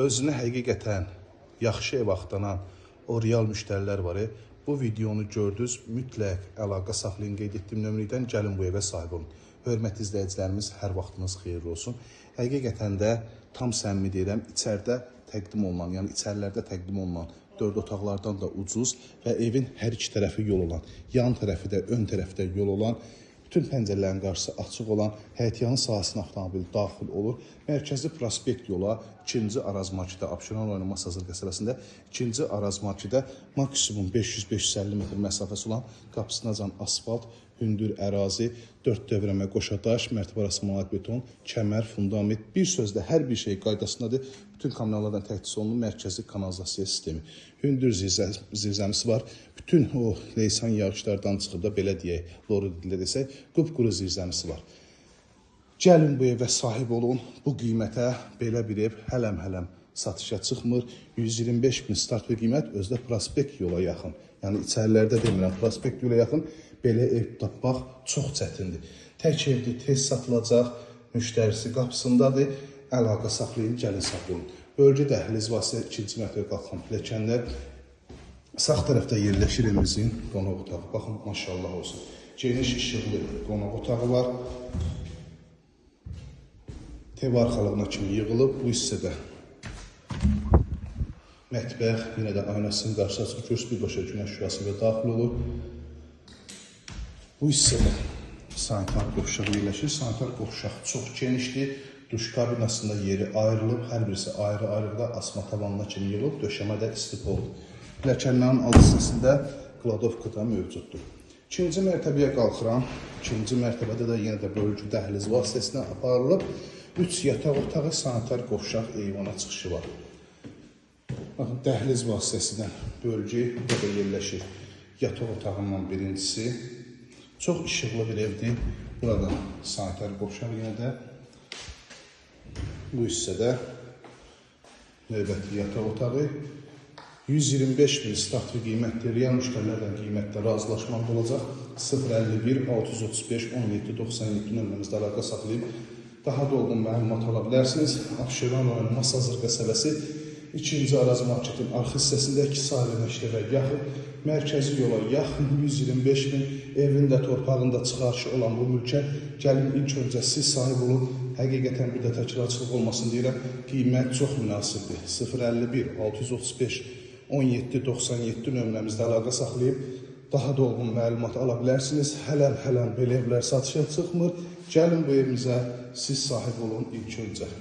Özünə həqiqətən yaxşı ev axtaran o real müştərilər var. Bu videonu gördünüz, mütləq əlaqə saxlayın, qeyd etdiyim nömrədən gəlin bu evə sahib olun. Hörmətli izləyicilərimiz, hər vaxtınız xeyirli olsun. Həqiqətən də tam səmimi deyirəm, içəridə təqdim olunan, yəni içərilərdə təqdim olunan 4 otaqlardan da ucuz və evin hər iki tərəfi yol olan, yan tərəfi də, ön tərəfdə yol olan, bütün pəncərələrin qarşısı açıq olan, həyətyanı sahəsinə avtomobil daxil olur. Mərkəzi prospekt yola 2-ci Araz marketdə, Abşeron rayonu Masazır qəsəbəsində 2-ci Araz marketdə maksimum 500-550 metr məsafəsi olan qapısınacan asfalt, hündür ərazi, 4 dövrəmə qoşadaş, mərtəbə arası malat beton, kəmər, fundament, bir sözlə hər bir şey qaydasındadır. Bütün kanallardan təhdis olunur mərkəzi kanalizasiya sistemi. Hündür zirzəmisi var. Bütün o leysan yağışlardan çıxıb da belə deyək, loru dildə desək, qupquru zirzəmisi var. Gəlin bu evə sahib olun. Bu qiymətə belə bir ev hələm-hələm satışa çıxmır. 125 min start və qiymət özdə prospekt yola yaxın. Yəni içərilərdə demirəm, prospekt yola yaxın belə ev tapmaq çox çətindir. Tək evdir, tez satılacaq, müştərisi qapısındadır. Əlaqə saxlayın, gəlin saxlayın. Bölgə dəhliz vasitə 2-ci mərtəbə qalxan pilləkənlər. Sağ tərəfdə yerləşir evimizin qonaq otağı. Baxın, maşallah olsun. Geniş işıqlı qonaq otağı var. Ev arxalığına kimi yığılıb. Bu hissədə mətbəx, yenə də aynasının qarşısı açıq, göz birbaşa günəş şurası və daxil olur. Bu hissədə sanitar qovşaq yerləşir. Sanitar qovşaq çox genişdir. Duş kabinasında yeri ayrılıb, hər birisi ayrı-ayrıda asma tavanına kimi yığılıb, döşəmə də istipoldur. Pilləkənlərin alt hissəsində kladovka da mövcuddur. 2-ci mərtəbəyə qalxıram. 2-ci mərtəbədə də yenə də bölgü dəhliz vasitəsilə aparılıb. 3 yataq otağı, sanitar qovşaq, eyvana çıxışı var. Baxın, dəhliz vasitəsindən bölgü burada yerləşir. Yataq otağından birincisi. Çox işıqlı bir evdir. Burada sanitar qovşaq yenə də. Bu hissədə növbəti yataq otağı. 125 min start və qiymətdir. Real müştərilərdən qiymətdə razılaşmalı olacaq. 051 635 17 97 nömrəmizdə əlaqə saxlayıb daha dolğun məlumat ala bilərsiniz. Abşeron rayonu Masazır qəsəbəsi 2-ci Araz marketin arx hissəsində 2 sahibə məktəbə yaxın, mərkəzi yola yaxın 125 min evində, torpağında çıxarışı olan bu mülkə gəlin ilk öncə siz sahib olun. Həqiqətən bir də təkrarçılıq olmasın deyirəm, qiymət çox münasibdir. 051 635 17 97 nömrəmizdə əlaqə saxlayıb daha dolğun məlumat ala bilərsiniz. Hələm belə evlər satışa çıxmır. Gəlin bu evimizə siz sahib olun ilk öncə.